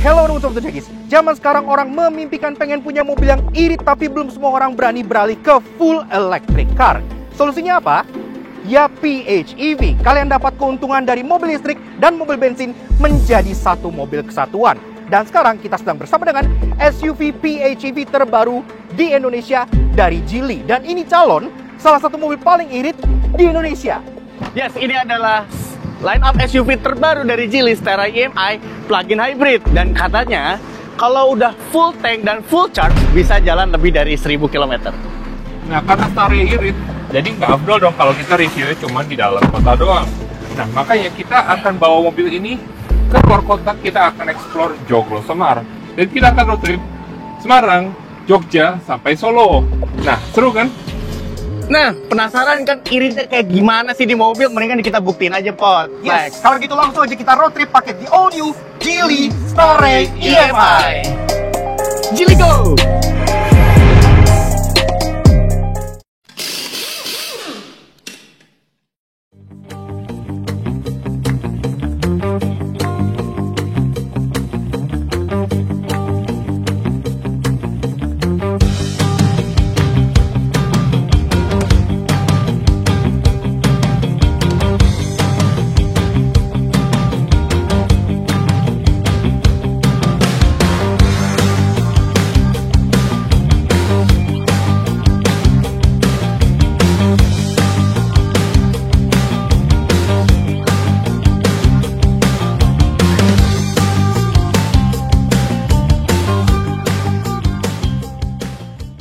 Hello Sobat Jagis. Zaman sekarang orang memimpikan pengen punya mobil yang irit, tapi belum semua orang berani beralih ke full electric car. Solusinya apa? Ya PHEV. Kalian dapat keuntungan dari mobil listrik dan mobil bensin menjadi satu mobil kesatuan. Dan sekarang kita sedang bersama dengan SUV PHEV terbaru di Indonesia dari Geely. Dan ini calon salah satu mobil paling irit di Indonesia. Yes, ini adalah line up SUV terbaru dari Geely, Stera EM-i plug-in hybrid. Dan katanya kalau udah full tank dan full charge bisa jalan lebih dari 1000 km. Nah, karena Stera irit, jadi nggak afdol dong kalau kita reviewnya cuma di dalam kota doang. Nah, makanya kita akan bawa mobil ini ke luar kota. Kita akan explore Joglo Semar. Dan kita akan road trip Semarang, Jogja, sampai Solo. Nah, seru kan? Nah, penasaran kan iritnya kayak gimana sih di mobil? Mendingan kita buktiin aja, Pot. Yes, kalau gitu langsung aja kita road trip pakai di all new Geely Stera EM-i. Geely go!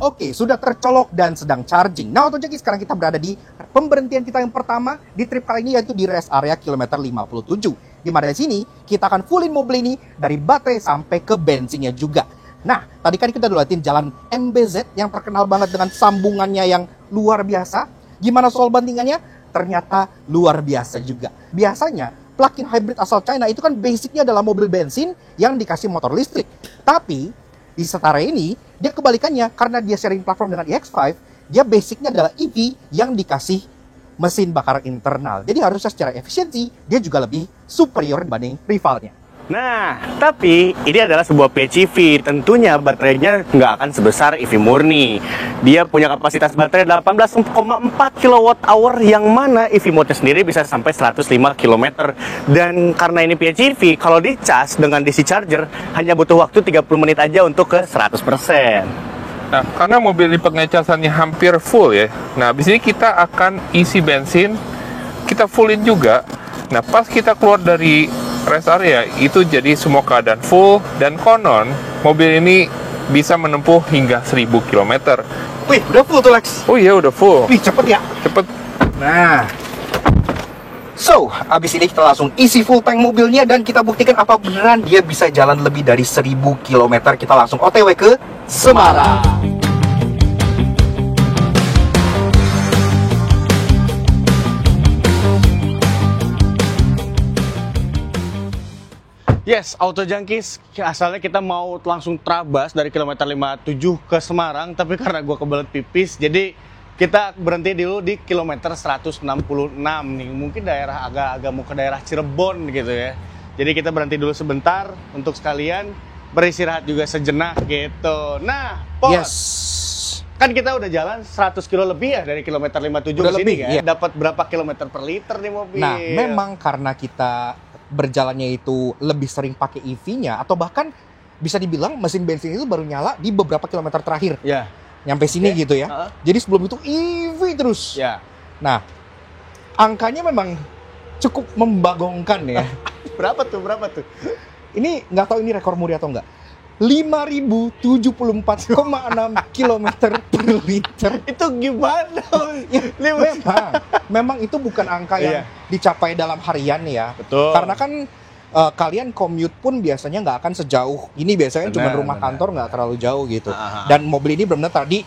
Oke, sudah tercolok dan sedang charging. Nah, untuk jadi sekarang kita berada di pemberhentian kita yang pertama di trip kali ini, yaitu di rest area kilometer 57. Di mana di sini kita akan fullin mobil ini dari baterai sampai ke bensinnya juga. Nah, tadi kan kita udah liatin jalan MBZ yang terkenal banget dengan sambungannya yang luar biasa. Gimana soal bandingannya? Ternyata luar biasa juga. Biasanya plug-in hybrid asal China itu kan basicnya adalah mobil bensin yang dikasih motor listrik. Tapi di Stera ini, dia kebalikannya, karena dia sharing platform dengan iX5, dia basicnya adalah EV yang dikasih mesin bakar internal. Jadi harusnya secara efisiensi, dia juga lebih superior dibanding rivalnya. Nah, tapi ini adalah sebuah PHEV. Tentunya baterainya nggak akan sebesar EV murni. Dia punya kapasitas baterai 18,4 kWh, yang mana EV mode sendiri bisa sampai 105 km. Dan karena ini PHEV, kalau dicas dengan DC charger, hanya butuh waktu 30 menit aja untuk ke 100%. Nah, karena mobil ini pengecasannya hampir full ya. Nah, di sini kita akan isi bensin, kita fullin juga. Nah, pas kita keluar dari rest area, itu jadi semua keadaan full. Dan konon, mobil ini bisa menempuh hingga 1000 km. Wih, udah full tuh Lex. Oh iya, udah full. Wih, cepet ya. Cepet. Nah, so, abis ini kita langsung isi full tank mobilnya dan kita buktikan apa beneran dia bisa jalan lebih dari 1000 km. Kita langsung OTW ke Semarang. Yes, Auto Junkies, asalnya kita mau langsung terabas dari kilometer 57 ke Semarang, tapi karena gue kebelet pipis, jadi kita berhenti dulu di kilometer 166 nih. Mungkin daerah agak mau ke daerah Cirebon gitu ya. Jadi kita berhenti dulu sebentar untuk sekalian beristirahat juga sejenak gitu. Nah, Pos, Yes. kan kita udah jalan 100 kilo lebih ya dari kilometer 57 Udah ke sini lebih, kan. iya. Dapat berapa kilometer per liter nih mobil? Nah, memang karena kita berjalannya itu lebih sering pakai EV-nya, atau bahkan bisa dibilang mesin bensin itu baru nyala di beberapa kilometer terakhir. Ya. Nyampe sini gitu ya. Jadi sebelum itu EV terus. Ya. Nah, angkanya memang cukup membagongkan ya. Berapa tuh? Ini nggak tahu ini rekor muri atau enggak. 5.074,6 km per liter. Itu gimana? Memang itu bukan angka yang dicapai dalam harian ya. Betul. Karena kan kalian commute pun biasanya nggak akan sejauh ini. Biasanya cuma rumah kantor, nggak terlalu jauh gitu. Dan mobil ini benar-benar tadi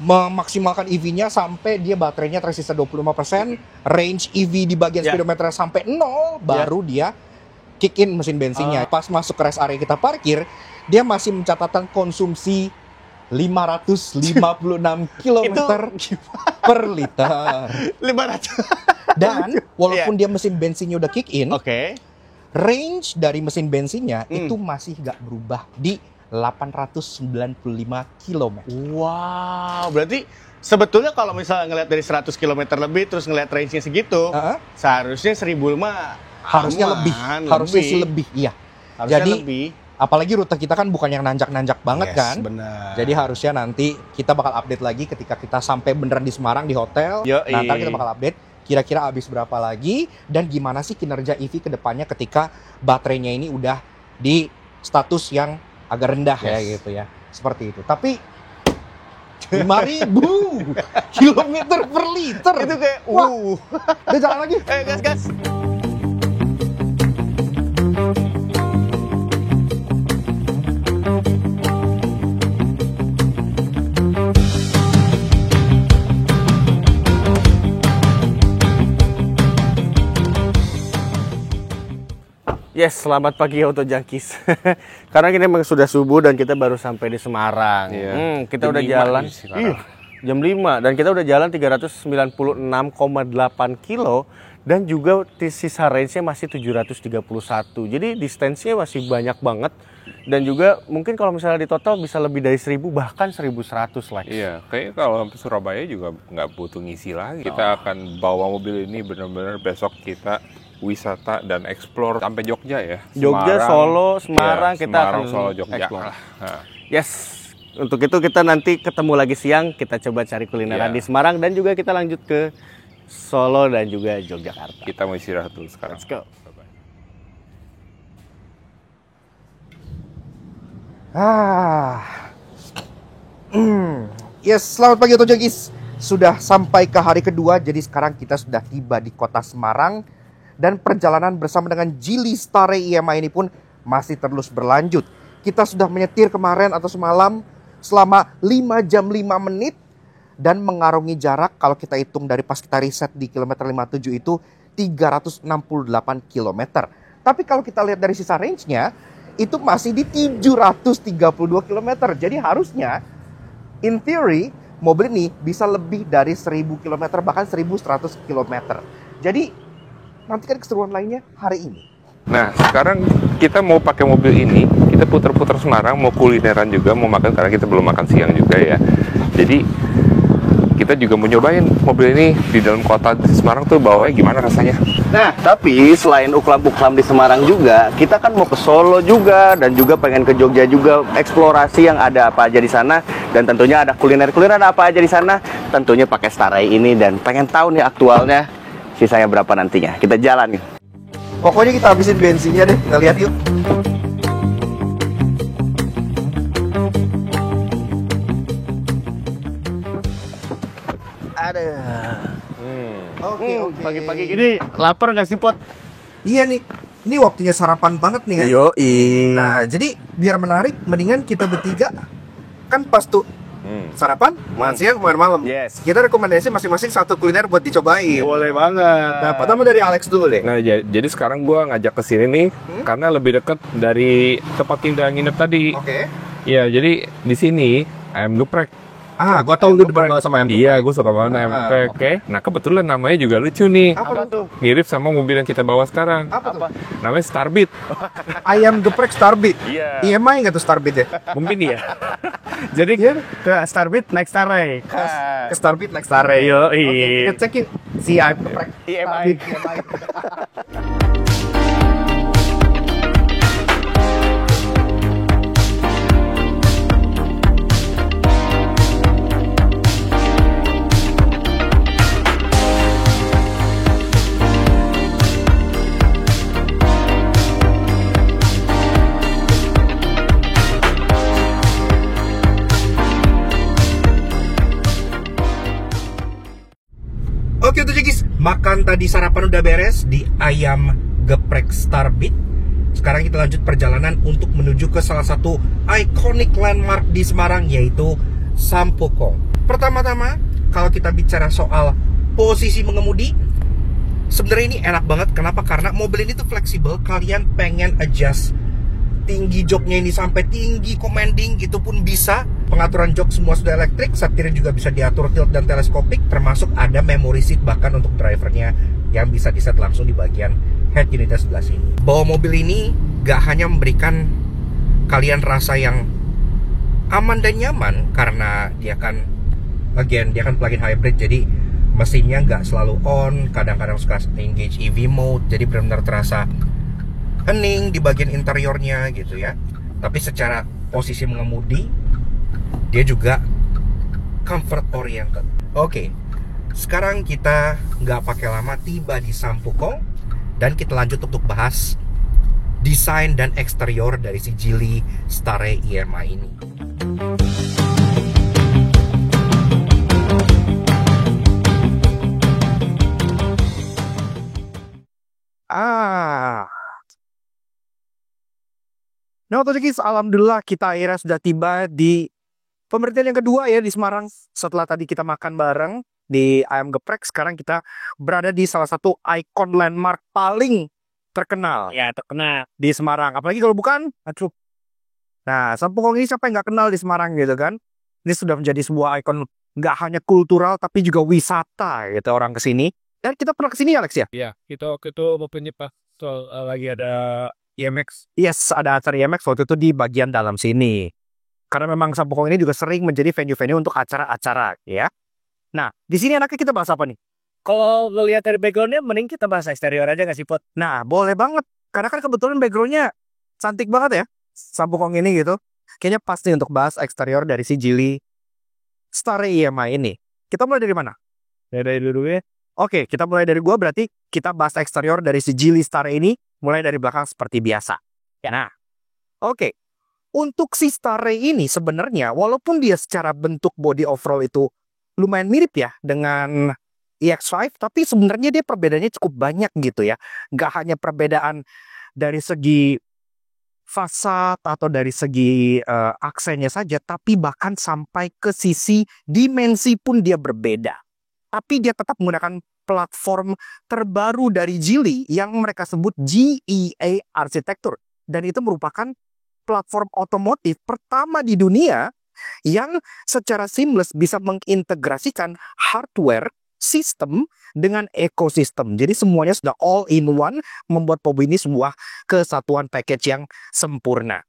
memaksimalkan EV-nya sampai dia baterainya tersisa 25%, range EV di bagian speedometer sampai 0, baru dia kick in mesin bensinnya. Pas masuk ke rest area kita parkir, dia masih mencatatkan konsumsi 556 km per liter. 500. Dan walaupun dia mesin bensinnya udah kick in, range dari mesin bensinnya Hmm. itu masih nggak berubah di 895 km. Wow, berarti sebetulnya kalau misalnya ngelihat dari 100 km lebih terus ngelihat range-nya segitu, seharusnya 1000 mah Harusnya aman, lebih, harusnya sih lebih, iya. Harusnya Jadi lebih. apalagi rute kita kan bukan yang nanjak-nanjak banget Yes, kan. benar. Jadi harusnya nanti kita bakal update lagi ketika kita sampai beneran di Semarang di hotel. Yoi. Nah, ntar kita bakal update kira-kira habis berapa lagi dan gimana sih kinerja EV ke depannya ketika baterainya ini udah di status yang agak rendah ya Yes. gitu ya. Seperti itu. Tapi 5.000 kilometer per liter. Itu kayak Wah, udah jalan lagi. gas. Yes, selamat pagi Auto Junkies. Karena ini memang sudah subuh dan kita baru sampai di Semarang. Iya. Kita Jam udah 5 jalan. di Semarang. Jam 5 dan kita udah jalan 396,8 kilo dan juga sisa range-nya masih 731. Jadi distance-nya masih banyak banget dan juga mungkin kalau misalnya di total bisa lebih dari 1000 bahkan 1100 lah. Iya, kayaknya kalau sampai Surabaya juga nggak butuh ngisi lagi. Kita akan bawa mobil ini benar-benar besok kita wisata dan explore sampai Jogja ya. Jogja, Solo, Semarang, Iya, kita Semarang, akan Solo, Jogja. explore. Nah, Yes. Untuk itu kita nanti ketemu lagi siang, kita coba cari kulineran Iya. di Semarang dan juga kita lanjut ke Solo dan juga Yogyakarta. kita mau istirahat dulu sekarang. Let's go. Yes, selamat pagi Auto Junkies. Sudah sampai ke hari kedua, jadi sekarang kita sudah tiba di kota Semarang. Dan perjalanan bersama dengan Geely Stare EMI ini pun masih terus berlanjut. Kita sudah menyetir kemarin atau semalam selama 5 jam 5 menit. Dan mengarungi jarak kalau kita hitung dari pas kita riset di kilometer 57 itu 368 km. Tapi kalau kita lihat dari sisa range-nya, itu masih di 732 km. Jadi harusnya, in theory, mobil ini bisa lebih dari 1000 km, bahkan 1100 km. Jadi, nantikan keseruan lainnya hari ini. Nah, sekarang kita mau pakai mobil ini, kita putar-putar Semarang, mau kulineran juga, mau makan karena kita belum makan siang juga ya. Jadi kita juga mau nyobain mobil ini di dalam kota di Semarang tuh bawanya gimana rasanya. Nah, tapi selain uklam-uklam di Semarang juga, kita kan mau ke Solo juga dan juga pengen ke Jogja juga, eksplorasi yang ada apa aja di sana dan tentunya ada kuliner-kuliner apa aja di sana, tentunya pakai Stare ini dan pengen tahu nih aktualnya sisanya berapa nantinya. Kita jalan nih. Pokoknya kita habisin bensinnya deh, kita lihat yuk. Ada. Oke. Pagi-pagi gini lapar nggak sih Pot? Iya nih, ini waktunya sarapan banget nih kan. Yoi. Nah, jadi biar menarik, mendingan kita bertiga kan pas tuh sarapan, makan siang, makan malam. Yes. Kita rekomendasi masing-masing satu kuliner buat dicobain. Boleh banget. Nah, pertama dari Alex dulu deh. Nah, jadi sekarang gua ngajak ke sini nih karena lebih dekat dari tempat kita nginep tadi. Oke. Iya, jadi di sini ayam geprek. Ah, gua tahu lu depan banget sama ayam. Iya, gue suka banget ayam geprek. Oke. Nah, kebetulan namanya juga lucu nih. Apa tuh? Mirip sama mobil yang kita bawa sekarang. Apa tuh? Namanya Starbit. Ayam geprek Starbit. Iya. EMI nggak tuh Starbit ya? Mungkin ya. Jadi ke Starbit naik Stare. Ke Starbit next Stare. Yoi. Oke, kita cekin si ayam geprek. EMI. Starbit, EMI. Oke tuh Jekis, makan tadi sarapan udah beres di ayam geprek Starbit. Sekarang kita lanjut perjalanan untuk menuju ke salah satu iconic landmark di Semarang, yaitu Sampokong. Pertama-tama, kalau kita bicara soal posisi mengemudi, sebenarnya ini enak banget. Kenapa? Karena mobil ini tuh fleksibel. Kalian pengen adjust tinggi joknya ini sampai tinggi commanding, itu pun bisa. Pengaturan jok semua sudah elektrik, setirnya juga bisa diatur tilt dan teleskopik, termasuk ada memory seat bahkan untuk drivernya yang bisa diset langsung di bagian head unitnya sebelah sini. Bawa mobil ini gak hanya memberikan kalian rasa yang aman dan nyaman, karena dia kan plug-in hybrid, jadi mesinnya nggak selalu on, kadang-kadang suka engage EV mode, jadi benar-benar terasa hening di bagian interiornya gitu ya. Tapi secara posisi mengemudi, dia juga comfort oriented. Oke, sekarang kita nggak pakai lama tiba di Sampukong, dan kita lanjut untuk bahas desain dan eksterior dari si Geely Stare EMI ini. Nah, otomatis alhamdulillah kita akhirnya sudah tiba di pemberhentian yang kedua ya di Semarang. Setelah tadi kita makan bareng di ayam geprek, sekarang kita berada di salah satu ikon landmark paling terkenal Ya, terkenal. di Semarang. Apalagi kalau bukan Atruk. Nah, Sampukong ini siapa yang nggak kenal di Semarang gitu kan? Ini sudah menjadi sebuah ikon nggak hanya kultural tapi juga wisata gitu orang kesini. Dan kita pernah kesini Alex ya? Iya, kita waktu itu mobilnya pas lagi ada IMX. Yes, ada acara IMX waktu itu di bagian dalam sini. Karena memang Sampukong ini juga sering menjadi venue-venue untuk acara-acara ya. Nah, di sini enaknya kita bahas apa nih? Kalau lihat dari backgroundnya, mending kita bahas eksterior aja nggak sih, Pot? Nah, boleh banget. Karena kan kebetulan backgroundnya cantik banget ya. Sampukong ini gitu. Kayaknya pas nih untuk bahas eksterior dari si Geely Stare EMI ini. Kita mulai dari mana? Dari dulu ya. Oke, kita mulai dari gua, berarti kita bahas eksterior dari si Geely Stare ini mulai dari belakang seperti biasa. Ya, nah. Oke. Untuk si Stare ini sebenarnya walaupun dia secara bentuk body overall itu lumayan mirip ya dengan EX5, tapi sebenarnya dia perbedaannya cukup banyak gitu ya. Nggak hanya perbedaan dari segi fasad atau dari segi aksennya saja, tapi bahkan sampai ke sisi dimensi pun dia berbeda. Tapi dia tetap menggunakan platform terbaru dari Geely yang mereka sebut GEA Architecture. Dan itu merupakan platform otomotif pertama di dunia yang secara seamless bisa mengintegrasikan hardware, sistem dengan ekosistem. Jadi semuanya sudah all in one, membuat mobil ini sebuah kesatuan package yang sempurna.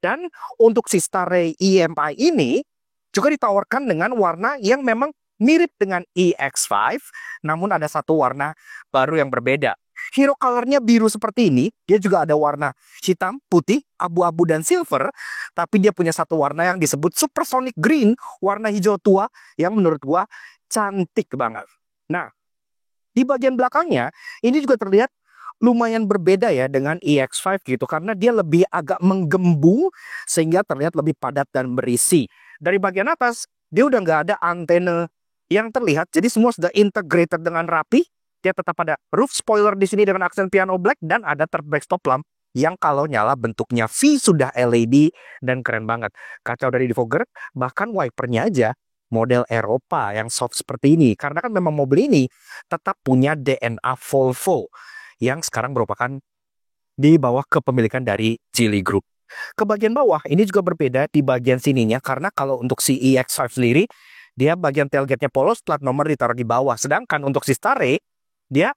Dan untuk si Stare EMI ini juga ditawarkan dengan warna yang memang mirip dengan EX5, namun ada satu warna baru yang berbeda. Hero colornya biru seperti ini, dia juga ada warna hitam, putih, abu-abu, dan silver, tapi dia punya satu warna yang disebut supersonic green, warna hijau tua, yang menurut gua cantik banget. Nah, di bagian belakangnya, ini juga terlihat lumayan berbeda ya dengan EX5 gitu, karena dia lebih agak menggembung, sehingga terlihat lebih padat dan berisi. Dari bagian atas, dia udah nggak ada antena yang terlihat, jadi semua sudah integrated dengan rapi. Dia tetap ada roof spoiler di sini dengan aksen piano black, dan ada third backstop lamp yang kalau nyala bentuknya V, sudah LED dan keren banget. Kacau dari defogger, bahkan wipernya aja model Eropa yang soft seperti ini. Karena kan memang mobil ini tetap punya DNA Volvo yang sekarang merupakan di bawah kepemilikan dari Geely Group. Ke bagian bawah ini juga berbeda di bagian sininya, karena kalau untuk si EX5 sendiri dia bagian tailgate-nya polos, plat nomor ditaruh di bawah. Sedangkan untuk si Stare, dia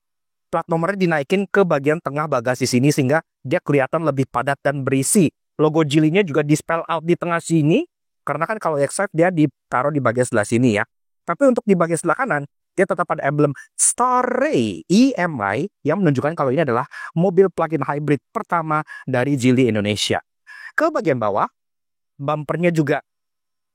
plat nomornya dinaikin ke bagian tengah bagasi sini sehingga dia kelihatan lebih padat dan berisi. Logo Geely-nya juga di spell out di tengah sini, karena kan kalau EX5 dia ditaruh di bagian sebelah sini ya. Tapi untuk di bagian sebelah kanan, dia tetap ada emblem Stare EMI yang menunjukkan kalau ini adalah mobil plug-in hybrid pertama dari Geely Indonesia. Ke bagian bawah, bumpernya juga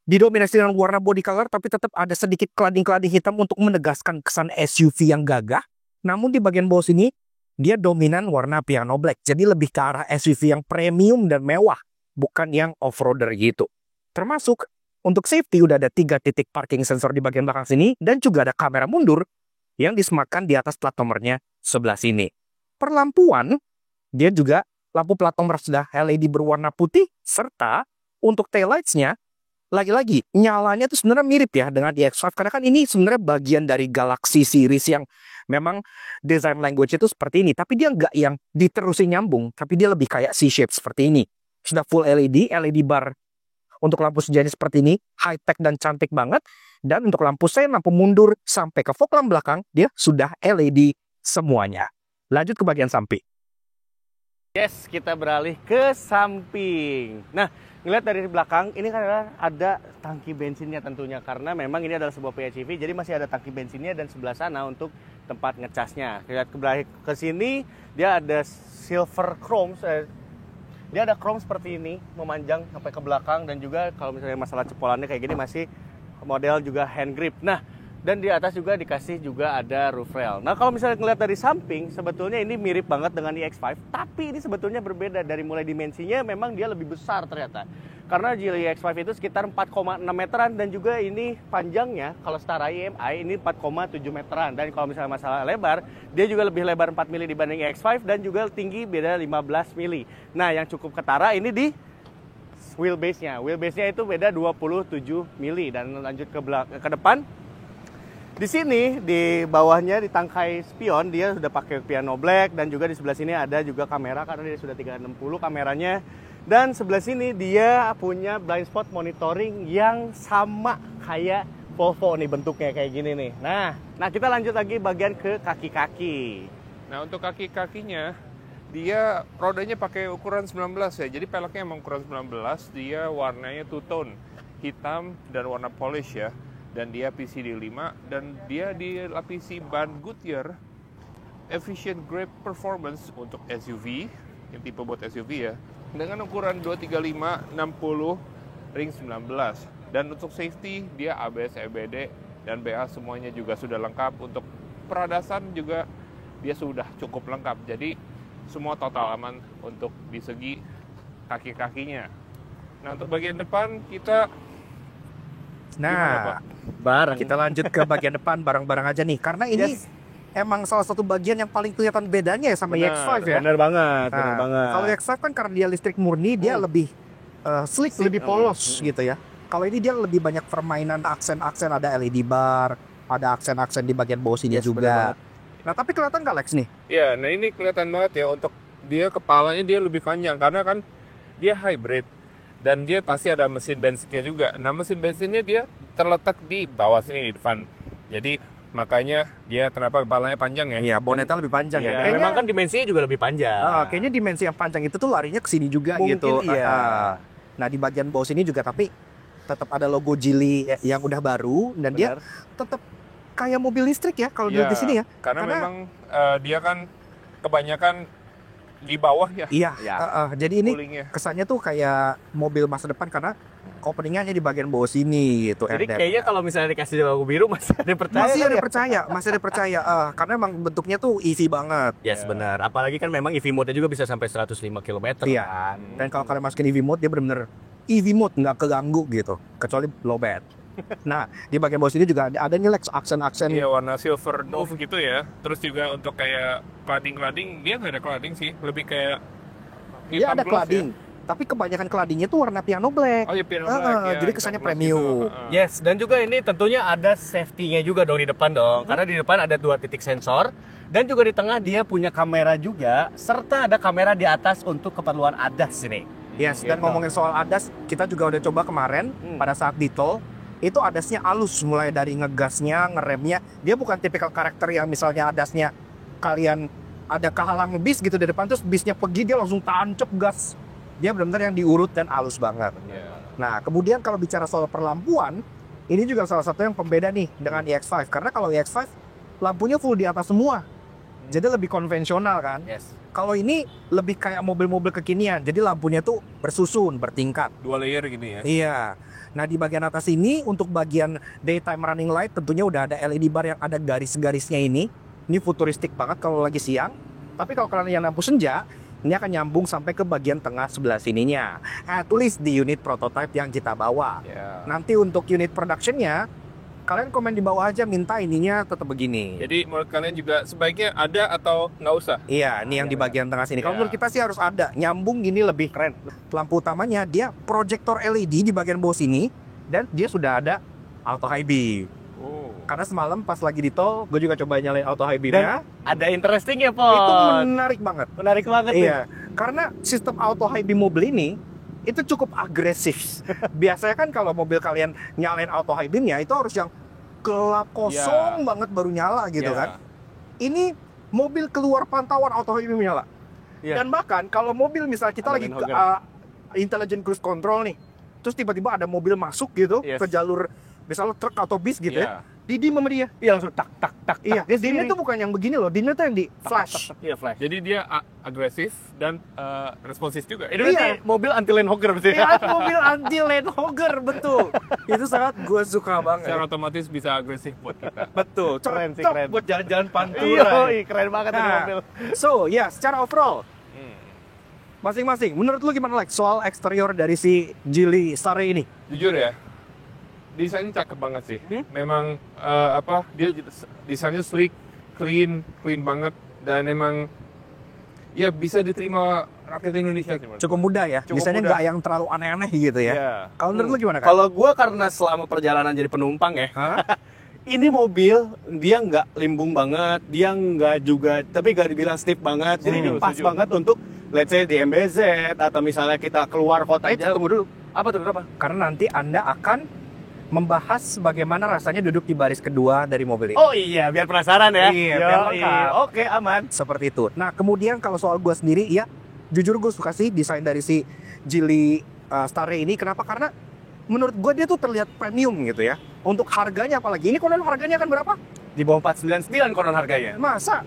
didominasi dengan warna body color, tapi tetap ada sedikit klading-klading hitam untuk menegaskan kesan SUV yang gagah. Namun di bagian bawah sini, dia dominan warna piano black. Jadi lebih ke arah SUV yang premium dan mewah, bukan yang off-roader gitu. Termasuk untuk safety udah ada 3 titik parking sensor di bagian belakang sini, dan juga ada kamera mundur yang disematkan di atas plat nomornya sebelah sini. Perlampuan, dia juga lampu plat nomor sudah LED berwarna putih, serta untuk taillights-nya lagi-lagi nyalanya tuh sebenarnya mirip ya dengan EX5, karena kan ini sebenarnya bagian dari Galaxy series yang memang design language itu seperti ini, tapi dia nggak yang diterusin nyambung, tapi dia lebih kayak C-shape seperti ini. Sudah full LED bar untuk lampu sejanya seperti ini, high tech dan cantik banget. Dan untuk lampu sen, lampu mundur sampai ke fog lamp belakang, dia sudah LED semuanya. Lanjut ke bagian samping. Yes, kita beralih ke samping. Nah, ngeliat dari belakang, ini kan ada tangki bensinnya tentunya. Karena memang ini adalah sebuah PHEV, jadi masih ada tangki bensinnya dan sebelah sana untuk tempat ngecasnya. Lihat ke sini, dia ada silver chrome. Dia ada chrome seperti ini, memanjang sampai ke belakang. Dan juga kalau misalnya masalah cepolannya kayak gini, masih model juga hand grip. Nah, dan di atas juga dikasih juga ada roof rail. Nah, kalau misalnya ngeliat dari samping, sebetulnya ini mirip banget dengan iX5, tapi ini sebetulnya berbeda. Dari mulai dimensinya memang dia lebih besar ternyata. Karena Geely iX5 itu sekitar 4,6 meteran dan juga ini panjangnya kalau setara IMI ini 4,7 meteran. Dan kalau misalnya masalah lebar, dia juga lebih lebar 4 mili dibanding iX5 dan juga tinggi beda 15 mili. Nah, yang cukup ketara ini di wheelbase-nya. Wheelbase-nya itu beda 27 mili dan lanjut ke depan. Di sini, di bawahnya di tangkai spion, dia sudah pakai piano black. Dan juga di sebelah sini ada juga kamera, karena dia sudah 360 kameranya. Dan sebelah sini dia punya blind spot monitoring yang sama kayak Volvo nih, bentuknya kayak gini nih. Nah kita lanjut lagi bagian ke kaki-kaki. Nah, untuk kaki-kakinya, dia rodanya pakai ukuran 19 ya. Jadi peleknya emang ukuran 19, dia warnanya two tone, hitam dan warna polish ya. Dan dia PCD 5 dan dia dilapisi ban Goodyear Efficient Grip Performance untuk SUV, yang tipe buat SUV ya, dengan ukuran 235 60 ring 19. Dan untuk safety dia ABS, EBD dan BA semuanya juga sudah lengkap. Untuk peradasan juga dia sudah cukup lengkap. Jadi semua total aman untuk di segi kaki-kakinya. Nah, untuk bagian depan kita Nah, Barang. kita lanjut ke bagian depan barang-barang aja nih. Karena ini emang salah satu bagian yang paling kelihatan bedanya ya sama iX5 ya. Bener banget, Nah, bener banget. kalau iX5 kan karena dia listrik murni, dia lebih slick, lebih polos gitu ya. Kalau ini dia lebih banyak permainan aksen-aksen, ada LED bar, ada aksen-aksen di bagian bawah sini juga. Nah, tapi kelihatan nggak Lex nih? Ya, nah ini kelihatan banget ya, untuk dia kepalanya dia lebih panjang karena kan dia hybrid dan dia pasti ada mesin bensinnya juga. Nah, mesin bensinnya dia terletak di bawah sini di depan. Jadi makanya dia kenapa kepalanya panjang ya? Iya, bonetnya lebih panjang ya. Ya, Kayaknya, memang kan dimensinya juga lebih panjang. kayaknya dimensi yang panjang itu tuh larinya ke sini juga Mungkin gitu. iya. Nah, di bagian bawah sini juga tapi tetap ada logo Geely yang udah baru dan dia tetap kayak mobil listrik ya kalau dilihat di sini ya. Karena memang dia kan kebanyakan di bawah ya. Iya. Jadi ini Coolingnya. kesannya tuh kayak mobil masa depan karena openingnya di bagian bawah sini gitu. Jadi RDF. kayaknya kalau misalnya dikasih logo biru masih ada percaya. masih ada percaya. Karena emang bentuknya tuh easy banget. Yes, benar. Apalagi kan memang EV mode-nya juga bisa sampai 105 km Iya. kan. Dan kalau kalian masukin EV mode dia benar-benar EV mode, nggak keganggu gitu, kecuali low bed. Nah, di bagian bawah sini juga ada nih Lex aksen-aksen. Iya, warna silver dove gitu ya. Terus juga untuk kayak cladding, dia nggak ada cladding sih, lebih kayak Dia hitam ada gloss cladding, tapi kebanyakan claddingnya tuh warna piano black. Ya. Oh ya, piano black ya. Jadi kesannya hitam gloss premium. gitu. Yes, dan juga ini tentunya ada safety-nya juga dong di depan dong. Karena di depan ada 2 titik sensor dan juga di tengah dia punya kamera juga serta ada kamera di atas untuk keperluan ADAS ini. Yes, dan ngomongin soal ADAS, kita juga udah coba kemarin pada saat di tol. Itu ADAS-nya halus, mulai dari ngegasnya, ngeremnya. Dia bukan tipikal karakter yang misalnya ADAS-nya kalian ada kehalang bis gitu di depan, terus bisnya pergi dia langsung tancap gas. Dia benar-benar yang diurut dan halus banget. Nah, kemudian kalau bicara soal perlampuan, ini juga salah satu yang pembeda nih dengan iX5. Karena kalau iX5 lampunya full di atas semua, jadi lebih konvensional kan. Yes. Kalau ini lebih kayak mobil-mobil kekinian, jadi lampunya tuh bersusun, bertingkat. 2 layer gini ya. Iya. Nah, di bagian atas ini untuk bagian daytime running light tentunya udah ada LED bar yang ada garis-garisnya ini. Ini futuristik banget kalau lagi siang. Tapi kalau kalian yang lampu senja, ini akan nyambung sampai ke bagian tengah sebelah sininya. At least di unit prototype yang kita bawa. Nanti untuk unit productionnya, kalian komen di bawah aja minta ininya tetap begini. Jadi menurut kalian juga sebaiknya ada atau nggak usah? Iya, ini yang di bagian tengah sini. Kalau Iya. menurut kita sih harus ada. Nyambung gini lebih keren. Lampu utamanya dia proyektor LED di bagian bawah sini. Dan dia sudah ada auto high beam. Karena semalam pas lagi di tol, gue juga coba nyalain auto high beam-nya. Ada interesting ya, Pon. Itu menarik banget. Menarik banget Iya, karena sistem auto high beam mobil ini itu cukup agresif. Biasanya kan kalau mobil kalian nyalain auto high beam-nya itu harus yang gelap kosong banget baru nyala gitu kan. Ini mobil keluar pantauan auto ini menyala. Iya. Dan bahkan kalau mobil misalnya kita lagi Andalin intelligent cruise control nih, terus tiba-tiba ada mobil masuk gitu Yes. ke jalur misalnya truk atau bis gitu Iya. ya, didim sama dia. Iya langsung tak tak tak. Iya, tak. dimnya tuh bukan yang begini loh, dimnya tuh yang di flash. Iya flash. Jadi dia agresif dan responsif juga. Ini berarti mobil anti lane hogger berarti. Iya, mobil anti lane hogger, betul. Itu sangat gue suka banget. Secara otomatis bisa agresif buat kita. Betul, Keren sih, cocok keren. buat jalan-jalan Iya, pantura. keren banget ini Nah, mobil. so ya secara overall masing-masing, menurut lu gimana like soal eksterior dari si Geely Starry ini? Jujur ya, desainnya cakep banget sih. Memang dia desainnya sleek, clean banget, dan emang ya bisa diterima rakyat Indonesia sih. Mas. Cukup mudah ya, Cukup desainnya mudah. nggak yang terlalu aneh-aneh gitu ya. Iya. Kalau menurut lu gimana kan? Kalau gua karena selama perjalanan jadi penumpang ya, ini mobil dia nggak limbung banget, dia nggak juga, tapi nggak dibilang stiff banget, jadi ini pas setuju. banget untuk let's say di MBZ atau misalnya kita keluar kota jauh. Tunggu dulu, Apa tuh kenapa? karena nanti Anda akan membahas bagaimana rasanya duduk di baris kedua dari mobil ini. Oh iya, biar penasaran ya. Iya, biar lengkap. Oke, aman. Seperti itu. Nah, kemudian kalau soal gue sendiri, ya jujur gue suka sih desain dari si Geely Starry ini. Kenapa? Karena menurut gue dia tuh terlihat premium gitu ya. Untuk harganya apalagi. Ini konon harganya akan berapa? Di bawah 499 konon harganya. Masa?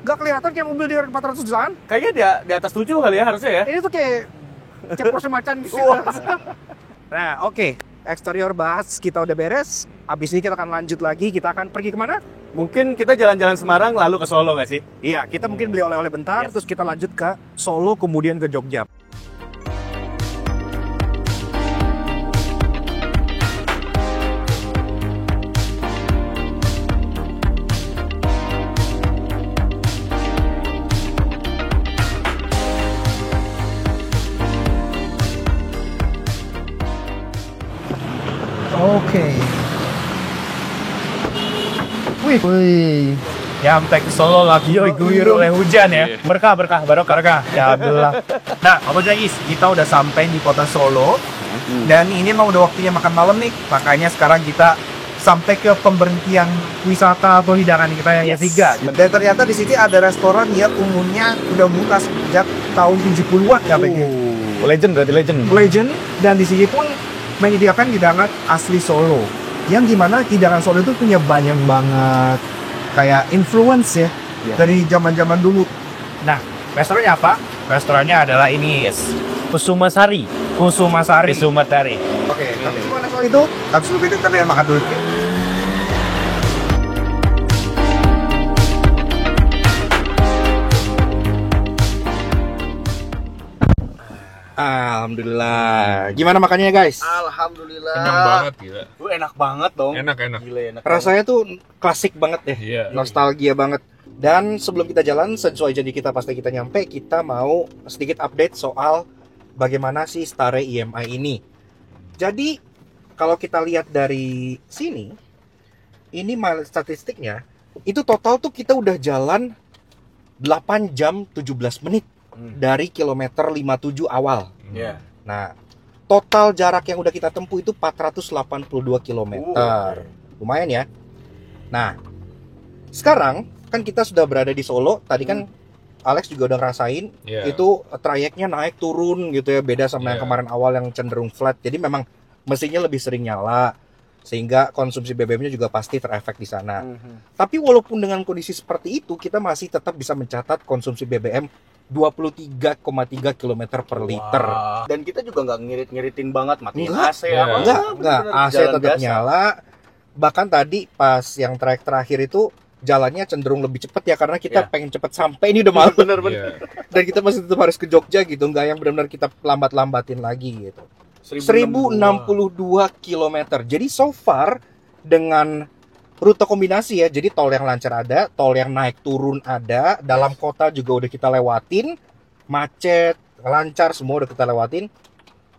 Gak kelihatan kayak mobil di 400 jutaan? Kayaknya dia di atas 7 kali ya harusnya ya. Ini tuh kayak Porsche macan gitu. Nah, oke. Eksterior bahas kita udah beres. Abis ini kita akan lanjut lagi. Kita akan pergi kemana? Mungkin kita jalan-jalan Semarang lalu ke Solo nggak sih? Iya, kita mungkin beli oleh-oleh bentar. Yes. Terus kita lanjut ke Solo, kemudian ke Jogja. Oke. Wih. Nyampe ke Solo lagi, diguyur oleh hujan ya. Berkah, barokah. Ya Alhamdulillah. Nah, Opo Jagis, kita udah sampai di kota Solo. Dan ini emang udah waktunya makan malam nih. Makanya sekarang kita sampai ke pemberhentian wisata atau hidangan kita yang ketiga. Dan ternyata di sini ada restoran yang umumnya udah buka sejak tahun 70-an ya, Legend berarti legend. Legend, dan di sini pun menyediakan hidangan asli Solo. Yang dimana hidangan Solo itu punya banyak banget kayak influence ya dari zaman-zaman dulu. Nah, restorannya apa? Restorannya adalah ini, yes. Kusumasari. Kusumasari. Kusumatari. Oke, tapi gimana soal itu? Habis itu kita makan dulu. Alhamdulillah. Gimana makannya guys? Alhamdulillah. Kenyang banget gila. Lu enak banget dong. Enak. Gila enak. Rasanya tuh klasik banget ya. Iya. Nostalgia banget. Dan sebelum kita jalan, sesuai janji kita pasti kita nyampe, kita mau sedikit update soal bagaimana si Starry EMI ini. Jadi, kalau kita lihat dari sini, ini mileage statistiknya, itu total tuh kita udah jalan 8 jam 17 menit dari kilometer 57 awal. Iya. Nah, total jarak yang udah kita tempuh itu 482 km. Lumayan ya. Nah, sekarang kan kita sudah berada di Solo. Tadi kan Alex juga udah ngerasain Iya. itu trayeknya naik turun gitu ya, beda sama yang Iya. kemarin awal yang cenderung flat. Jadi memang mesinnya lebih sering nyala sehingga konsumsi BBM-nya juga pasti terefek di sana. Tapi walaupun dengan kondisi seperti itu, kita masih tetap bisa mencatat konsumsi BBM 23,3 km per liter. Dan kita juga nggak ngirit-ngiritin banget matiin Enggak. AC Iya. apa. Enggak, Bener-bener AC jalan tetap biasa. nyala. Bahkan tadi pas yang trayek terakhir itu jalannya cenderung lebih cepat ya, karena kita Iya. pengen cepat sampai, ini udah malam. Iya. Dan kita masih tetap harus ke Jogja gitu, nggak yang benar-benar kita lambat-lambatin lagi gitu. 1062 km. Jadi so far dengan rute kombinasi ya, jadi tol yang lancar ada, tol yang naik turun ada, dalam kota juga udah kita lewatin, macet, lancar semua udah kita lewatin.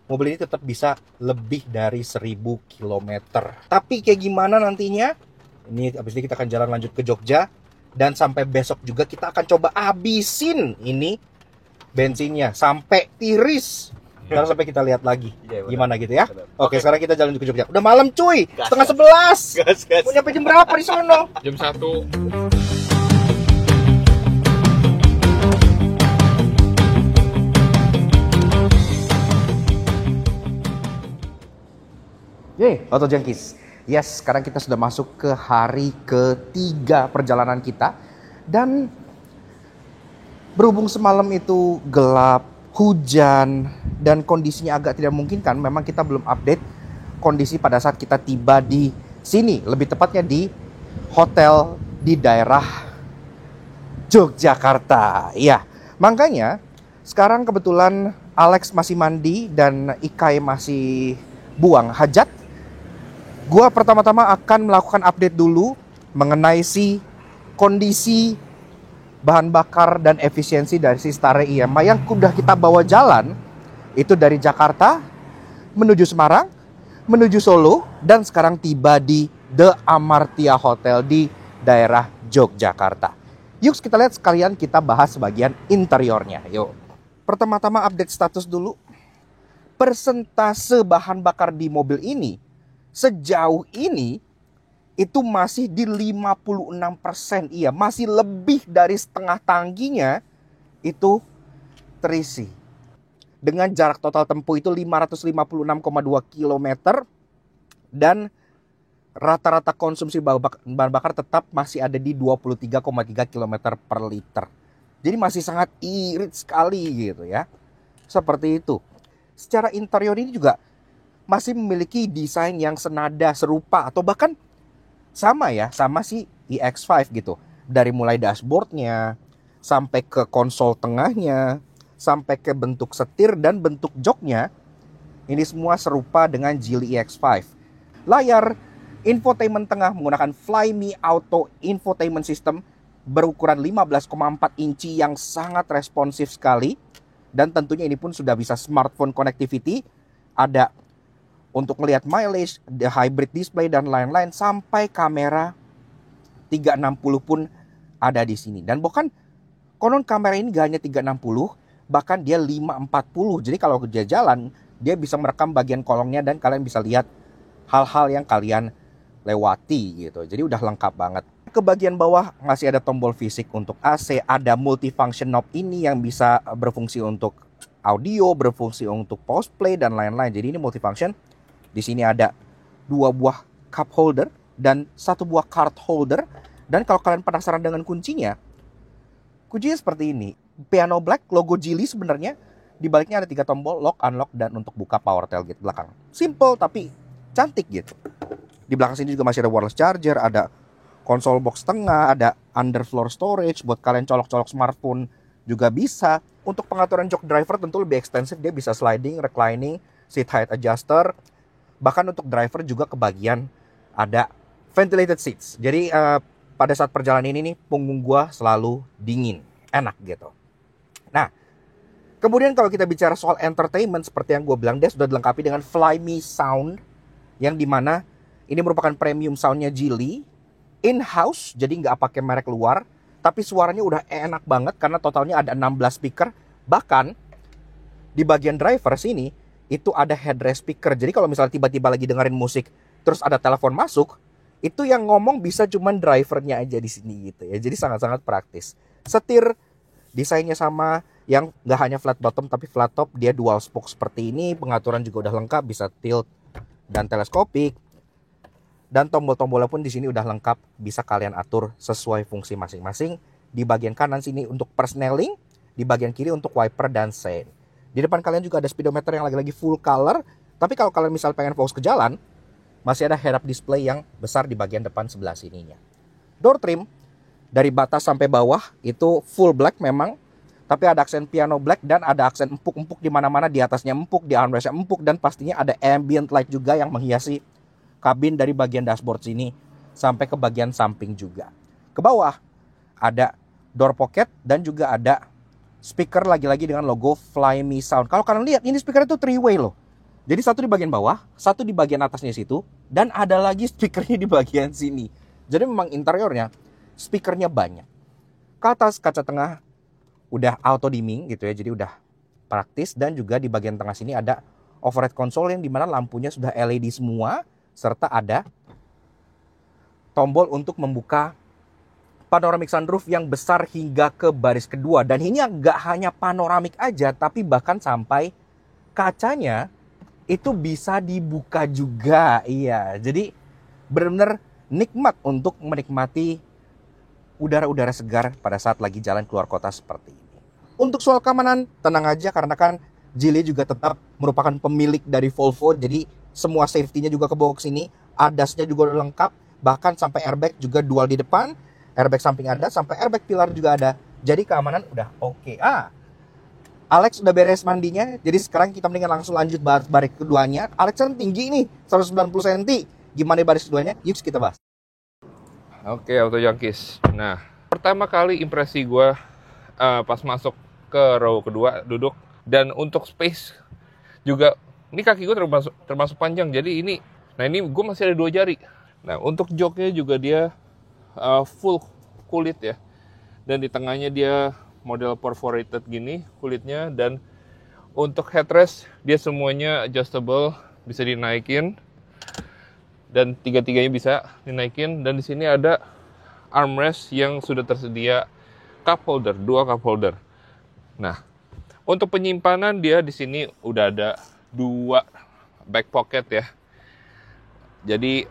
Mobil ini tetap bisa lebih dari 1000 km. Tapi kayak gimana nantinya? Ini abis ini kita akan jalan lanjut ke Jogja, dan sampai besok juga kita akan coba habisin ini bensinnya sampai tiris. Ntar sampai kita lihat lagi Iya, benar. gimana gitu ya. Benar. Oke, sekarang kita jalan ke Jogja. Udah malam cuy, Gas, setengah gas. 11. Gas. Mau nyampe jam berapa di sono? Jam 1. Yeay, Auto Junkies. Yes, sekarang kita sudah masuk ke hari ketiga perjalanan kita. Dan berhubung semalam itu gelap, hujan, dan kondisinya agak tidak memungkinkan, memang kita belum update kondisi pada saat kita tiba di sini. Lebih tepatnya di hotel di daerah Yogyakarta. Ya, makanya sekarang kebetulan Alex masih mandi dan Ikai masih buang hajat. Gua pertama-tama akan melakukan update dulu mengenai kondisi bahan bakar dan efisiensi dari si Stare IMA yang sudah kita bawa jalan itu dari Jakarta menuju Semarang, menuju Solo, dan sekarang tiba di The Amartia Hotel di daerah Yogyakarta. Yuk kita lihat sekalian, kita bahas bagian interiornya. Yuk. Pertama-tama update status dulu. Persentase bahan bakar di mobil ini sejauh ini itu masih di 56%. Iya, masih lebih dari setengah tangkinya itu terisi. Dengan jarak total tempuh itu 556,2 km dan rata-rata konsumsi bahan bakar tetap masih ada di 23,3 km per liter. Jadi masih sangat irit sekali gitu ya. Seperti itu. Secara interior ini juga masih memiliki desain yang senada, serupa, atau bahkan sama ya, sama si iX5 gitu. Dari mulai dashboardnya, sampai ke konsol tengahnya, sampai ke bentuk setir dan bentuk joknya, ini semua serupa dengan Geely iX5. Layar infotainment tengah menggunakan Flyme Auto Infotainment System berukuran 15,4 inci yang sangat responsif sekali. Dan tentunya ini pun sudah bisa smartphone connectivity, ada untuk melihat mileage, the hybrid display dan lain-lain, sampai kamera 360 pun ada di sini. Dan bahkan konon kamera ini gak hanya 360, bahkan dia 540. Jadi kalau dia jalan, dia bisa merekam bagian kolongnya dan kalian bisa lihat hal-hal yang kalian lewati gitu. Jadi udah lengkap banget. Ke bagian bawah masih ada tombol fisik untuk AC, ada multifunction knob ini yang bisa berfungsi untuk audio, berfungsi untuk pause play dan lain-lain. Jadi ini multifunction. Di sini ada 2 buah cup holder dan 1 buah card holder. Dan kalau kalian penasaran dengan kuncinya seperti ini. Piano black, logo Geely sebenarnya. Di baliknya ada 3 tombol, lock, unlock, dan untuk buka power tailgate belakang. Simple tapi cantik gitu. Di belakang sini juga masih ada wireless charger, ada konsol box tengah, ada underfloor storage buat kalian colok-colok smartphone juga bisa. Untuk pengaturan jok driver tentu lebih ekstensif, dia bisa sliding, reclining, seat height adjuster. Bahkan untuk driver juga kebagian ada ventilated seats. Jadi pada saat perjalanan ini nih, punggung gua selalu dingin, enak gitu. Nah, kemudian kalau kita bicara soal entertainment, seperti yang gue bilang, dia sudah dilengkapi dengan Flyme Sound, yang dimana ini merupakan premium soundnya Geely, in-house, jadi nggak pakai merek luar, tapi suaranya udah enak banget karena totalnya ada 16 speaker. Bahkan di bagian driver sini itu ada headrest speaker. Jadi kalau misalnya tiba-tiba lagi dengerin musik terus ada telepon masuk, itu yang ngomong bisa cuman drivernya aja di sini gitu ya. Jadi sangat-sangat praktis. Setir desainnya sama, yang nggak hanya flat bottom tapi flat top, dia dual spoke seperti ini. Pengaturan juga udah lengkap, bisa tilt dan teleskopik. Dan tombol-tombolnya pun di sini udah lengkap, bisa kalian atur sesuai fungsi masing-masing. Di bagian kanan sini untuk persneling, di bagian kiri untuk wiper dan sein. Di depan kalian juga ada speedometer yang lagi-lagi full color. Tapi kalau kalian misal pengen fokus ke jalan, masih ada head-up display yang besar di bagian depan sebelah sininya. Door trim dari batas sampai bawah itu full black memang, tapi ada aksen piano black dan ada aksen empuk-empuk di mana-mana. Di atasnya empuk, di armrestnya empuk, dan pastinya ada ambient light juga yang menghiasi kabin dari bagian dashboard sini sampai ke bagian samping juga. Ke bawah ada door pocket dan juga ada speaker lagi-lagi dengan logo Flyme Sound. Kalau kalian lihat, ini speaker itu 3-way loh. Jadi satu di bagian bawah, satu di bagian atasnya situ, dan ada lagi speakernya di bagian sini. Jadi memang interiornya speakernya banyak. Ke atas kaca tengah udah auto dimming gitu ya, jadi udah praktis. Dan juga di bagian tengah sini ada overhead console yang dimana lampunya sudah LED semua, serta ada tombol untuk membuka panoramic sunroof yang besar hingga ke baris kedua. Dan ini nggak hanya panoramik aja, tapi bahkan sampai kacanya itu bisa dibuka juga. Iya, jadi benar-benar nikmat untuk menikmati udara-udara segar pada saat lagi jalan keluar kota seperti ini. Untuk soal keamanan, tenang aja karena kan Geely juga tetap merupakan pemilik dari Volvo, jadi semua safety-nya juga kebawa ke sini, ADAS-nya juga udah lengkap, bahkan sampai airbag juga dual di depan, airbag samping ada, sampai airbag pilar juga ada. Jadi keamanan udah oke. Alex udah beres mandinya, jadi sekarang kita mendingan langsung lanjut bahas baris keduanya. Alex kan tinggi nih, 190 cm. Gimana baris keduanya? Yuk kita bahas. Oke, Auto Junkies. Nah, pertama kali impresi gue pas masuk ke row kedua duduk, dan untuk space juga, ini kaki gue termasuk panjang, jadi ini gue masih ada 2 jari. Nah, untuk joknya juga dia full kulit ya, dan di tengahnya dia model perforated gini kulitnya, dan untuk headrest dia semuanya adjustable, bisa dinaikin, dan tiga-tiganya bisa dinaikin. Dan di sini ada armrest yang sudah tersedia cup holder, 2 cup holder. Nah, untuk penyimpanan dia di sini udah ada 2 back pocket ya. Jadi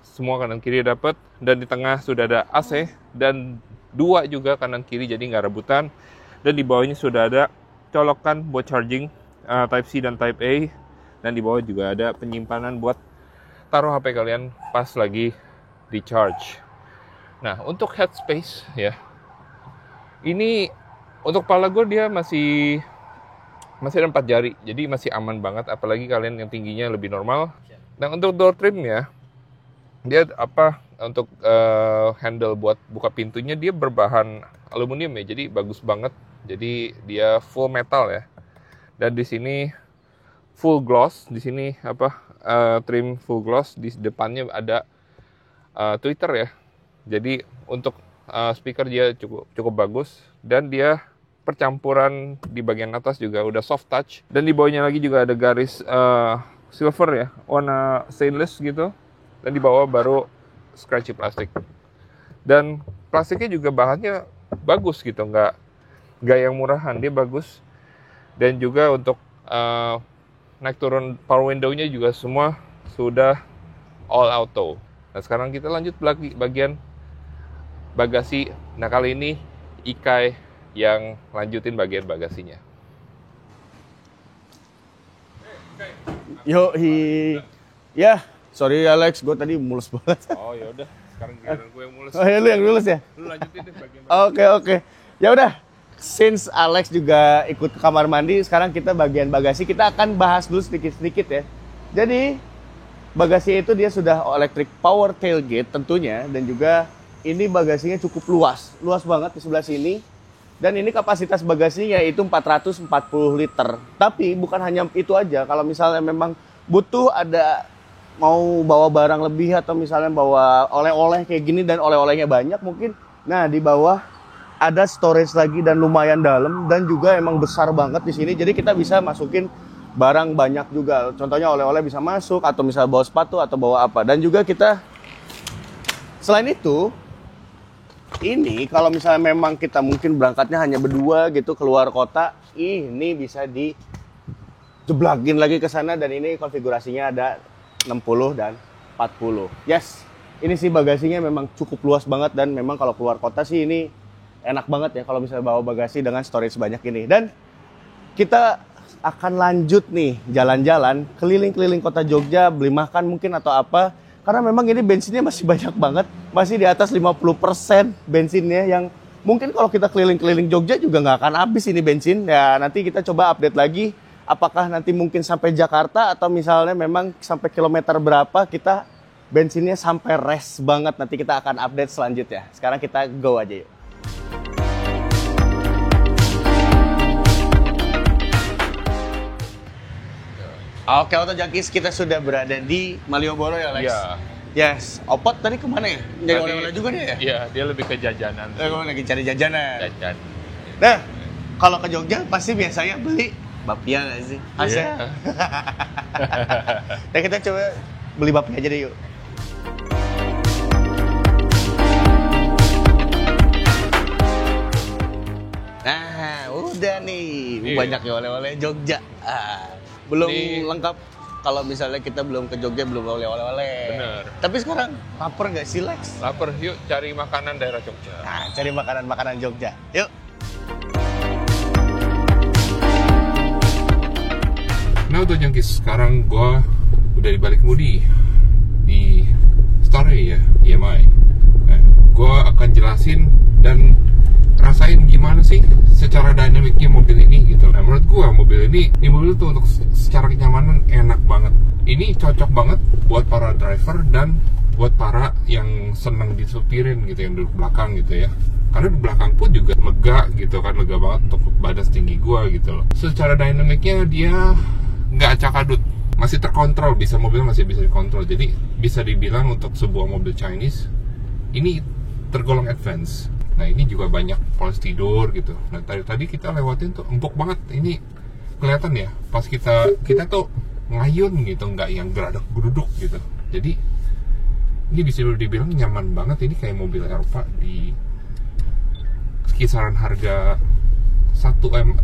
semua kanan kiri dapat, dan di tengah sudah ada AC dan 2 juga kanan kiri, jadi nggak rebutan. Dan di bawahnya sudah ada colokan buat charging Type C dan Type A, dan di bawah juga ada penyimpanan buat taruh HP kalian pas lagi di charge. Nah, untuk headspace ya, ini untuk kepala gue dia masih ada 4 jari, jadi masih aman banget, apalagi kalian yang tingginya lebih normal. Dan untuk door trim ya, dia untuk handle buat buka pintunya dia berbahan aluminium ya, jadi bagus banget. Jadi dia full metal ya. Dan di sini full gloss, di sini trim full gloss, di depannya ada tweeter ya. Jadi untuk speaker dia cukup bagus, dan dia percampuran di bagian atas juga udah soft touch, dan di bawahnya lagi juga ada garis silver ya, warna stainless gitu, dan di bawah baru scratchy plastik. Dan plastiknya juga bahannya bagus gitu, nggak yang murahan, dia bagus. Dan juga untuk naik turun power window-nya juga semua sudah all auto. Nah, sekarang kita lanjut bagian bagasi. Nah, kali ini Ikai yang lanjutin bagian bagasinya. Yoi. Ya, sorry Alex, gue tadi mulus banget. Oh ya udah, sekarang giliran gue yang mulus. Oh ya, lu yang mulus ya? Lu lanjutin deh bagian bagasi. Oke. Ya udah. Since Alex juga ikut ke kamar mandi, sekarang kita bagian bagasi kita akan bahas dulu sedikit-sedikit ya. Jadi bagasi itu dia sudah electric power tailgate tentunya, dan juga ini bagasinya cukup luas banget di sebelah sini. Dan ini kapasitas bagasinya itu 440 liter. Tapi bukan hanya itu aja, kalau misalnya memang butuh ada mau bawa barang lebih, atau misalnya bawa oleh-oleh kayak gini dan oleh-olehnya banyak mungkin. Nah, di bawah ada storage lagi dan lumayan dalam, dan juga emang besar banget di sini. Jadi kita bisa masukin barang banyak juga. Contohnya oleh-oleh bisa masuk, atau misalnya bawa sepatu atau bawa apa. Dan juga kita selain itu, ini kalau misalnya memang kita mungkin berangkatnya hanya berdua gitu keluar kota, ini bisa dijeblakin lagi ke sana. Dan ini konfigurasinya ada 60 dan 40. Yes, ini sih bagasinya memang cukup luas banget, dan memang kalau keluar kota sih ini enak banget ya kalau misalnya bawa bagasi dengan storage sebanyak ini. Dan kita akan lanjut nih jalan-jalan keliling-keliling kota Jogja, beli makan mungkin atau apa. Karena memang ini bensinnya masih banyak banget, masih di atas 50% bensinnya, yang mungkin kalau kita keliling-keliling Jogja juga nggak akan habis ini bensin. Ya nanti kita coba update lagi, apakah nanti mungkin sampai Jakarta, atau misalnya memang sampai kilometer berapa kita bensinnya sampai res banget. Nanti kita akan update selanjutnya. Sekarang kita go aja yuk. Oke, Auto Junkies, kita sudah berada di Malioboro ya, Lex? Iya. Yes. Opot tadi kemana ya? Jadi oleh-oleh juga dia ya? Iya, dia lebih ke jajanan. Kamu lagi cari jajanan. Jajan. Nah, kalau ke Jogja pasti biasanya beli bapia nggak sih? Iya. Nah, kita coba beli bapia aja deh yuk. Nah, udah nih. Iya. Banyak ya oleh-oleh Jogja. Belum Nih. lengkap kalau misalnya kita belum ke Jogja belum boleh oleh-oleh. Bener. Tapi sekarang lapar nggak sih Lex? Lapar, yuk cari makanan daerah Jogja. Nah, cari makanan-makanan Jogja. Yuk. Nah, untuk Jengkis, sekarang gua udah di balik kemudi di Starry ya, EMI. Nah, gua akan jelasin dan rasain gimana sih secara dinamiknya mobil ini gitu. Nah, menurut gua mobil ini mobil tuh untuk secara kenyamanan enak banget. Ini cocok banget buat para driver dan buat para yang senang disupirin gitu, yang duduk belakang gitu ya. Karena di belakang pun juga lega gitu kan, lega banget untuk badan setinggi gua gitu loh. Secara dinamiknya dia nggak acak-adut, masih terkontrol, mobilnya masih bisa dikontrol. Jadi bisa dibilang untuk sebuah mobil Chinese ini tergolong advance. Nah, ini juga banyak polis tidur gitu. Nah, tadi kita lewatin tuh empuk banget. Ini kelihatan ya, pas kita tuh ngayun gitu, nggak yang geradak-geruduk gitu. Jadi ini bisa dibilang nyaman banget. Ini kayak mobil Eropa di kisaran harga 1M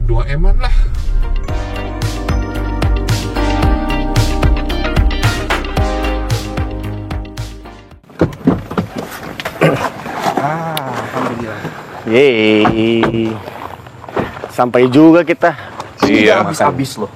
2M-an lah. Alhamdulillah. Yeay. Sampai juga kita. Iya, Habis-habis loh.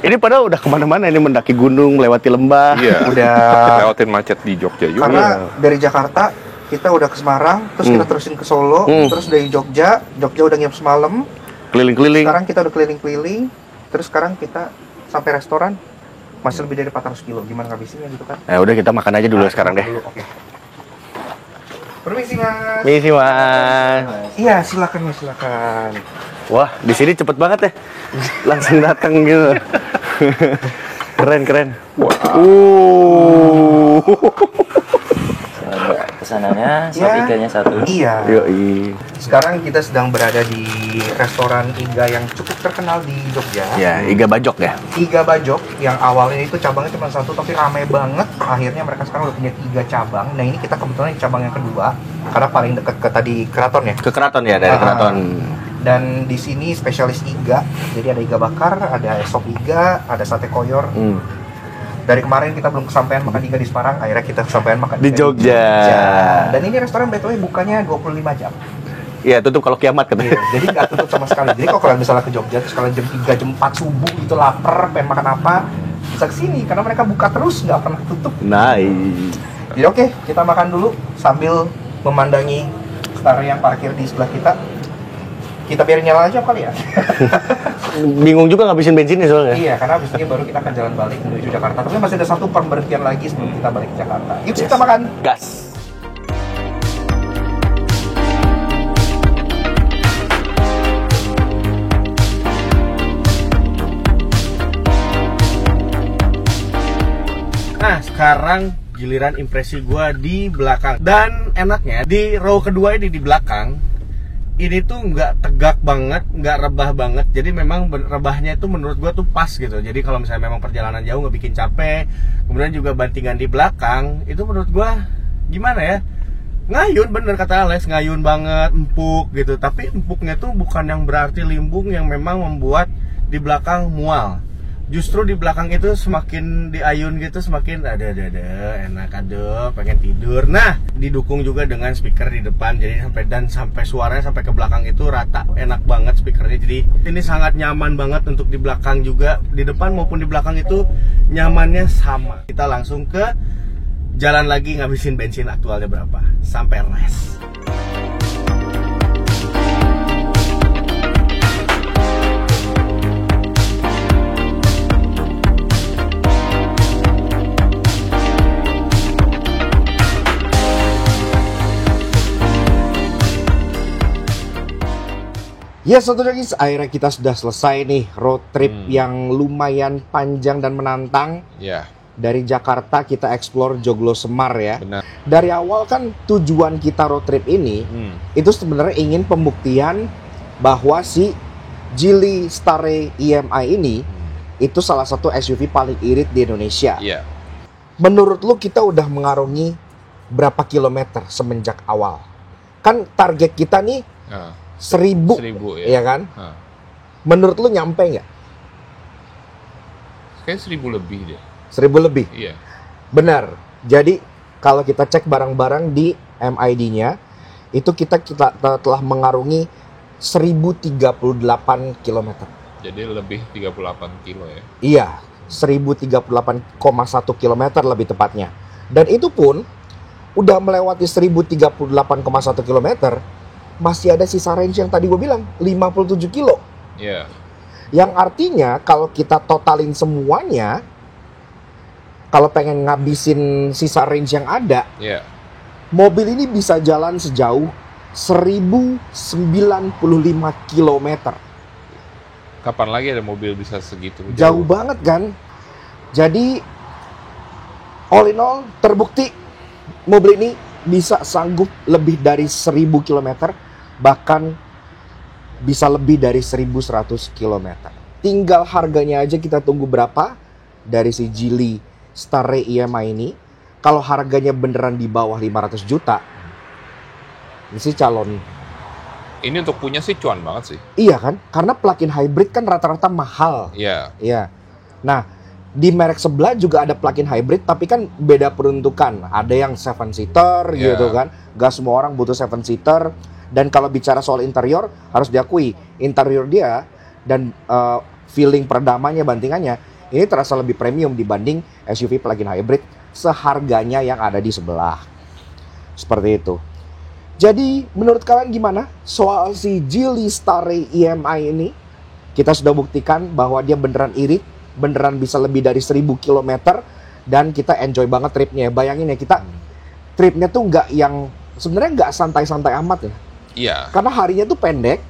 Ini padahal udah kemana-mana, ini mendaki gunung, lewati lembah. Iya. Udah. Lewatin macet di Jogja juga. Karena dari Jakarta kita udah ke Semarang, terus kita terusin ke Solo, terus dari Jogja udah nginep semalam. Keliling-keliling. Sekarang kita udah keliling-keliling, terus sekarang kita sampai restoran masih lebih dari 400 kilo. Gimana ngabisinnya gitu kan? Nah, udah kita makan aja dulu sekarang deh. Oke. Permisi Mas. Misi Mas. Iya, silakan. Wah, di sini cepet banget ya. Langsung datang gitu. Keren. Pesanannya Ya. sop iganya satu. Iya. Yoi. Sekarang kita sedang berada di restoran Iga yang cukup terkenal di Jogja. Ya, Iga Bajok ya. Iga Bajok yang awalnya itu cabangnya cuma satu tapi ramai banget. Akhirnya mereka sekarang udah punya 3 cabang. Nah, ini kita kebetulan di cabang yang kedua karena paling dekat ke tadi keraton ya. Ke keraton ya, dari keraton. Dan di sini spesialis iga. Jadi ada iga bakar, ada sop iga, ada sate koyor. Dari kemarin kita belum kesampaian makan iga di Semarang, akhirnya kita kesampaian makan Di iga Jogja. Dan ini restoran by the way bukanya 25 jam. Iya, tutup kalau kiamat katanya. Jadi nggak tutup sama sekali. Jadi kalau kalian misalnya ke Jogja terus kalian jam 3, jam 4 subuh itu lapar, pengen makan apa, bisa kesini karena mereka buka terus, nggak pernah tutup. Nice. Jadi oke, kita makan dulu sambil memandangi star yang parkir di sebelah kita. Kita biarin nyala aja kali ya. Bingung juga ngabisin bensinnya soalnya. Iya, karena habis ini baru kita akan jalan balik menuju Jakarta. Tapi masih ada satu pemberhentian lagi sebelum kita balik ke Jakarta. Yuk kita makan. Gas. Nah, sekarang giliran impresi gua di belakang. Dan enaknya di row kedua ini di belakang ini tuh nggak tegak banget, nggak rebah banget. Jadi memang rebahnya itu menurut gua tuh pas gitu. Jadi kalau misalnya memang perjalanan jauh nggak bikin capek. Kemudian juga bantingan di belakang itu menurut gua gimana ya? Ngayun, bener kata Alex, ngayun banget, empuk gitu. Tapi empuknya tuh bukan yang berarti limbung yang memang membuat di belakang mual. Justru di belakang itu semakin diayun gitu, semakin ada enak, aduh pengen tidur. Nah, didukung juga dengan speaker di depan, jadi sampai suaranya sampai ke belakang itu rata, enak banget speakernya. Jadi ini sangat nyaman banget untuk di belakang juga, di depan maupun di belakang itu nyamannya sama. Kita langsung ke jalan lagi ngabisin bensin aktualnya berapa sampai rest. Ya, satu lagi, akhirnya kita sudah selesai nih road trip yang lumayan panjang dan menantang. Ya, Dari Jakarta kita explore Joglo Semar ya. benar. Dari awal kan tujuan kita road trip ini itu sebenarnya ingin pembuktian bahwa si Geely Starry EMI ini itu salah satu SUV paling irit di Indonesia. Iya. Menurut lu kita udah mengarungi berapa kilometer semenjak awal? Kan target kita nih 1000 1000 ya kan? Menurut lu nyampe nggak? Kayak 1000 lebih deh. 1000 lebih. Iya. Benar. Jadi kalau kita cek barang-barang di MID-nya, itu kita telah mengarungi 1038 km. Jadi lebih 38 kilo ya. Iya, 1038,1 km lebih tepatnya. Dan itu pun udah melewati 1038,1 km, masih ada sisa range yang tadi gue bilang 57 kilo. Iya. Yang artinya kalau kita totalin semuanya, kalau pengen ngabisin sisa range yang ada, Iya. mobil ini bisa jalan sejauh 1095 km. Kapan lagi ada mobil bisa segitu Jauh banget kan? Jadi all in all terbukti mobil ini bisa sanggup lebih dari 1000 km, bahkan bisa lebih dari 1100 km. Tinggal harganya aja kita tunggu berapa dari si Geely Starray EMI ini. Kalau harganya beneran di bawah 500 juta, ini sih calon. Ini untuk punya sih cuan banget sih. Iya kan? Karena plug-in hybrid kan rata-rata mahal. Iya. Iya. Nah, di merek sebelah juga ada plug-in hybrid, tapi kan beda peruntukan. Ada yang 7-seater Iya. gitu kan. Gak semua orang butuh 7-seater. Dan kalau bicara soal interior, harus diakui interior dia dan feeling peredamannya, bantingannya, ini terasa lebih premium dibanding SUV plug-in hybrid seharganya yang ada di sebelah. Seperti itu. Jadi menurut kalian gimana soal si Geely Starray EMI ini? Kita sudah buktikan bahwa dia beneran irit, beneran bisa lebih dari 1000 km, dan kita enjoy banget tripnya. Bayangin ya, kita tripnya tuh nggak yang sebenarnya nggak santai-santai amat ya. Iya. Karena harinya tuh pendek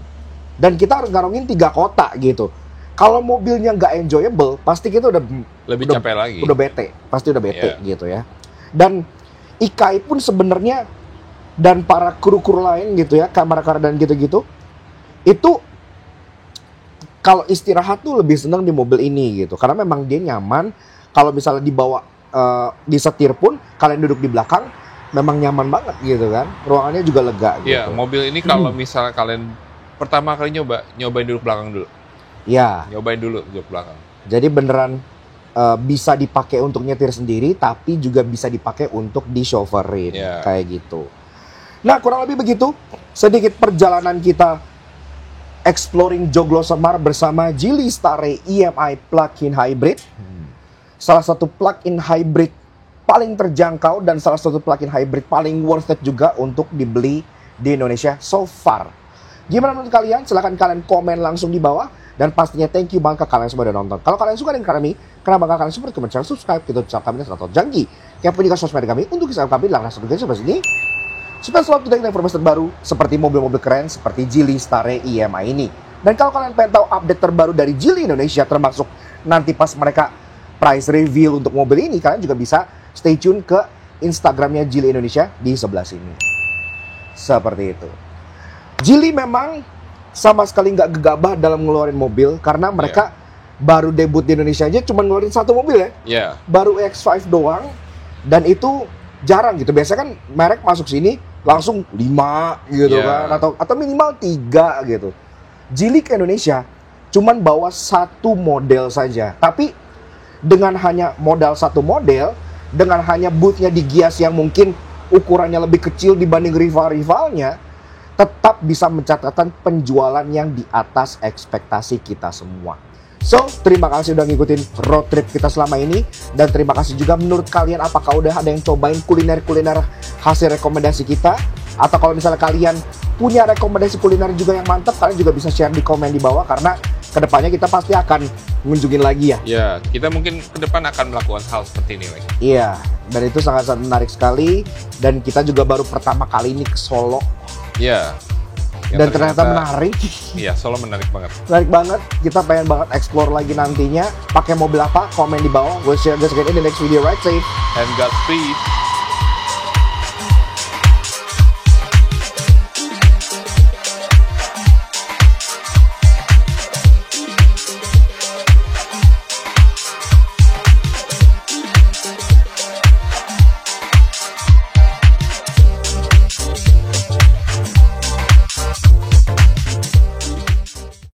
dan kita harus ngarungin 3 kota gitu. Kalau mobilnya nggak enjoyable, pasti kita udah Capek lagi. udah bete, pasti udah bete Iya. gitu ya. Dan Ikai pun sebenarnya dan para kru-kru lain gitu ya, kamera dan gitu-gitu, itu kalau istirahat tuh lebih senang di mobil ini gitu, karena memang dia nyaman. Kalau misalnya dibawa disetir pun, kalian duduk di belakang, memang nyaman banget gitu kan, ruangannya juga lega gitu. Iya, mobil ini kalau misalnya kalian pertama kali nyobain duduk belakang dulu. Ya, Nyobain dulu duduk belakang. jadi beneran bisa dipakai untuk nyetir sendiri, tapi juga bisa dipakai untuk di chauffeurin, Iya. kayak gitu. Nah, kurang lebih begitu sedikit perjalanan kita exploring Joglo Semar bersama Geely Starray EMI plug-in hybrid. Salah satu plug-in hybrid paling terjangkau dan salah satu plug-in hybrid paling worth it juga untuk dibeli di Indonesia so far. Gimana menurut kalian? Silahkan kalian komen langsung di bawah. Dan pastinya thank you banget ke kalian semua udah nonton. Kalau kalian suka dengan kami, kenapa bakal kalian support, comment, share, subscribe, kita channel kami dan selalu janji. Kepo juga sosmed kami untuk kisah kami, langsung juga sebelah sini. Supaya selalu kita dengan informasi terbaru seperti mobil-mobil keren seperti Geely Starray EMI ini. Dan kalau kalian pengen tahu update terbaru dari Geely Indonesia, termasuk nanti pas mereka price reveal untuk mobil ini, kalian juga bisa stay tune ke Instagramnya Geely Indonesia di sebelah sini. Seperti itu. Geely memang sama sekali nggak gegabah dalam ngeluarin mobil karena mereka baru debut di Indonesia aja cuma ngeluarin 1 mobil ya. Iya. Baru X5 doang, dan itu jarang gitu. Biasanya kan merek masuk sini langsung 5 gitu kan, atau minimal 3 gitu. Geely ke Indonesia cuman bawa 1 model saja, tapi dengan hanya modal 1 model, dengan hanya boothnya di Gias yang mungkin ukurannya lebih kecil dibanding rival-rivalnya, tetap bisa mencatatkan penjualan yang di atas ekspektasi kita semua. So, terima kasih udah ngikutin road trip kita selama ini. Dan terima kasih juga menurut kalian, apakah udah ada yang cobain kuliner-kuliner hasil rekomendasi kita? Atau kalau misalnya kalian punya rekomendasi kuliner juga yang mantap, kalian juga bisa share di komen di bawah. Karena kedepannya kita pasti akan ngunjungin lagi ya. Ya, kita mungkin ke depan akan melakukan hal seperti ini lagi. Iya, dan itu sangat-sangat menarik sekali. Dan kita juga baru pertama kali ini ke Solo. Iya. Dan ternyata menarik. Iya, Solo menarik banget. Menarik banget. Kita pengen banget explore lagi nantinya. Pakai mobil apa? Komen di bawah. We'll share this again in the next video. Right, safe. And Godspeed.